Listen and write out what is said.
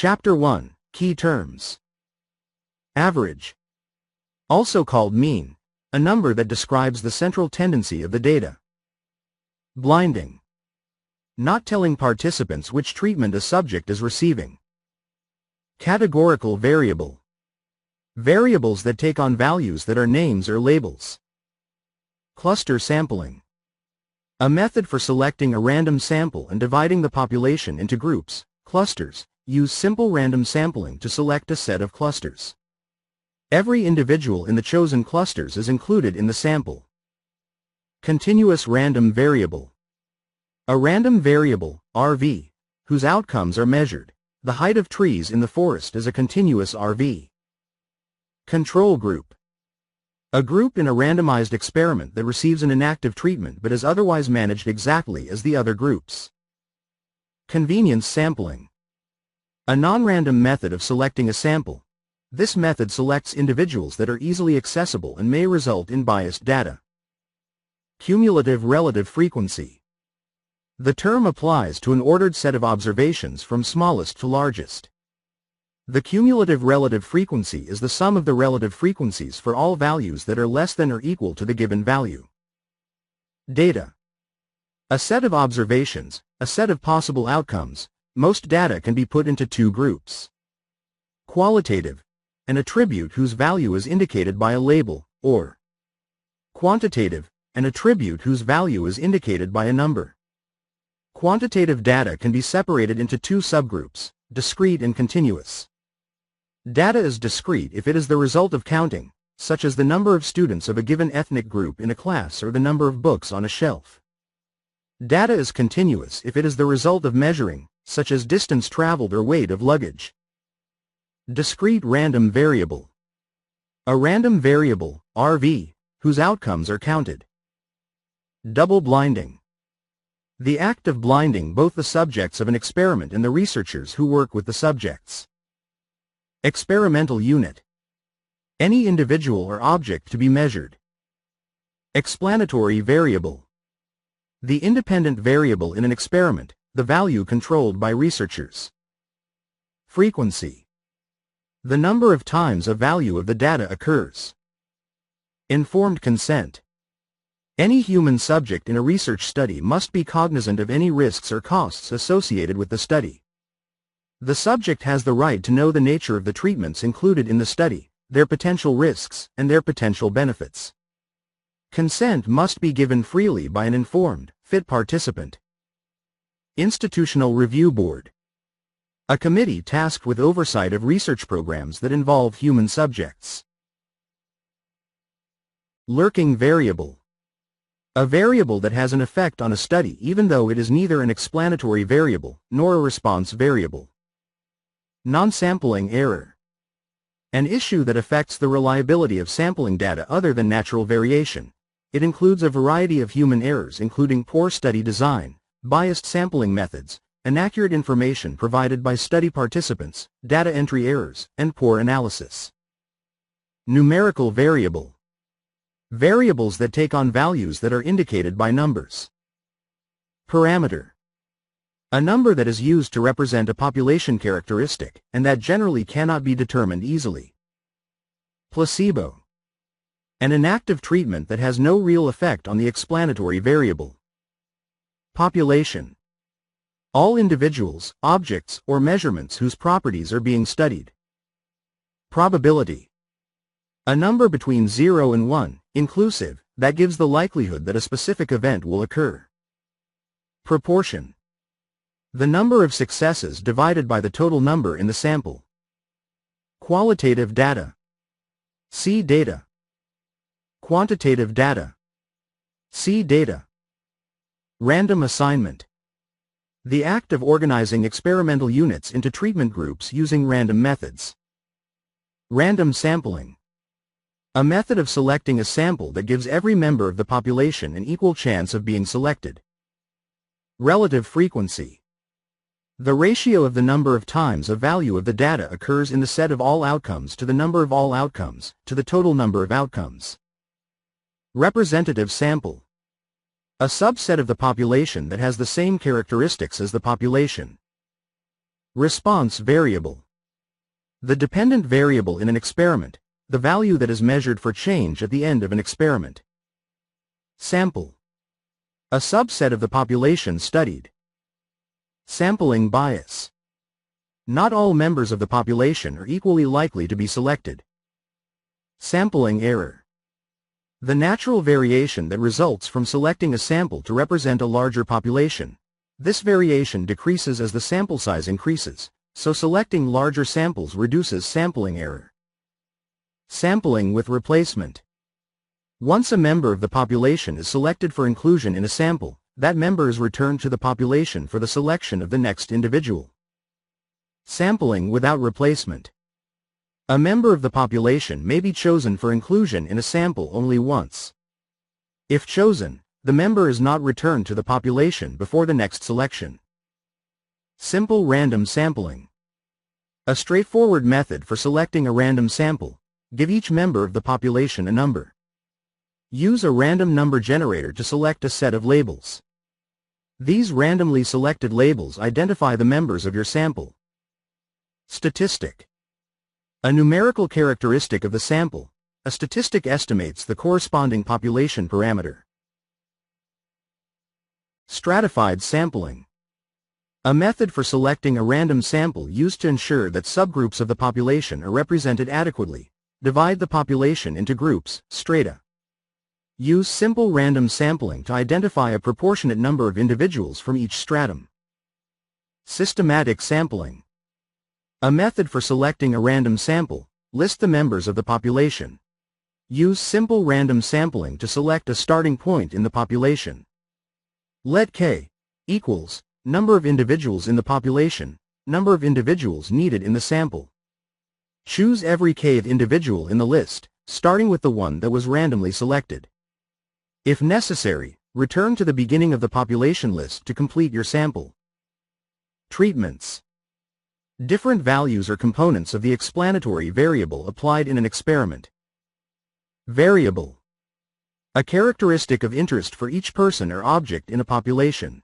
Chapter 1. Key terms. Average. Also called mean, a number that describes the central tendency of the data. Blinding. Not telling participants which treatment a subject is receiving. Categorical variable. Variables that take on values that are names or labels. Cluster sampling. A method for selecting a random sample and dividing the population into groups, clusters. Use simple random sampling to select a set of clusters. Every individual in the chosen clusters is included in the sample. Continuous random variable. A random variable, RV, whose outcomes are measured. The height of trees in the forest is a continuous RV. Control group. A group in a randomized experiment that receives an inactive treatment but is otherwise managed exactly as the other groups. Convenience sampling. A non-random method of selecting a sample. This method selects individuals that are easily accessible and may result in biased data. Cumulative relative frequency. The term applies to an ordered set of observations from smallest to largest. The cumulative relative frequency is the sum of the relative frequencies for all values that are less than or equal to the given value. Data. A set of observations, a set of possible outcomes. Most data can be put into two groups. Qualitative, an attribute whose value is indicated by a label, or quantitative, an attribute whose value is indicated by a number. Quantitative data can be separated into two subgroups, discrete and continuous. Data is discrete if it is the result of counting, such as the number of students of a given ethnic group in a class or the number of books on a shelf. Data is continuous if it is the result of measuring, such as distance traveled or weight of luggage. Discrete random variable. A random variable, RV, whose outcomes are counted. Double blinding. The act of blinding both the subjects of an experiment and the researchers who work with the subjects. Experimental unit. Any individual or object to be measured. Explanatory variable. The independent variable in an experiment, the value controlled by researchers. Frequency. The number of times a value of the data occurs. Informed consent. Any human subject in a research study must be cognizant of any risks or costs associated with the study. The subject has the right to know the nature of the treatments included in the study, their potential risks, and their potential benefits. Consent must be given freely by an informed, fit participant. Institutional Review Board. A committee tasked with oversight of research programs that involve human subjects. Lurking variable. A variable that has an effect on a study even though it is neither an explanatory variable nor a response variable. Non-sampling error. An issue that affects the reliability of sampling data other than natural variation. It includes a variety of human errors including poor study design, biased sampling methods, inaccurate information provided by study participants, data entry errors, and poor analysis. Numerical variable. Variables that take on values that are indicated by numbers. Parameter. A number that is used to represent a population characteristic, and that generally cannot be determined easily. Placebo. An inactive treatment that has no real effect on the explanatory variable. Population. All individuals, objects, or measurements whose properties are being studied. Probability. A number between 0 and 1, inclusive, that gives the likelihood that a specific event will occur. Proportion. The number of successes divided by the total number in the sample. Qualitative data. See data. Quantitative data. See data. Random assignment. The act of organizing experimental units into treatment groups using random methods. Random sampling. A method of selecting a sample that gives every member of the population an equal chance of being selected. Relative frequency. The ratio of the number of times a value of the data occurs in the set of all outcomes to the number of all outcomes, to the total number of outcomes. Representative sample. A subset of the population that has the same characteristics as the population. Response variable. The dependent variable in an experiment, the value that is measured for change at the end of an experiment. Sample. A subset of the population studied. Sampling bias. Not all members of the population are equally likely to be selected. Sampling error. The natural variation that results from selecting a sample to represent a larger population. This variation decreases as the sample size increases, so selecting larger samples reduces sampling error. Sampling with replacement. Once a member of the population is selected for inclusion in a sample, that member is returned to the population for the selection of the next individual. Sampling without replacement. A member of the population may be chosen for inclusion in a sample only once. If chosen, the member is not returned to the population before the next selection. Simple random sampling. A straightforward method for selecting a random sample. Give each member of the population a number. Use a random number generator to select a set of labels. These randomly selected labels identify the members of your sample. Statistic. A numerical characteristic of the sample. A statistic estimates the corresponding population parameter. Stratified sampling. A method for selecting a random sample used to ensure that subgroups of the population are represented adequately. Divide the population into groups, strata. Use simple random sampling to identify a proportionate number of individuals from each stratum. Systematic sampling. A method for selecting a random sample. List the members of the population. Use simple random sampling to select a starting point in the population. Let K equals number of individuals in the population, number of individuals needed in the sample. Choose every kth individual in the list, starting with the one that was randomly selected. If necessary, return to the beginning of the population list to complete your sample. Treatments. Different values are components of the explanatory variable applied in an experiment. Variable. A characteristic of interest for each person or object in a population.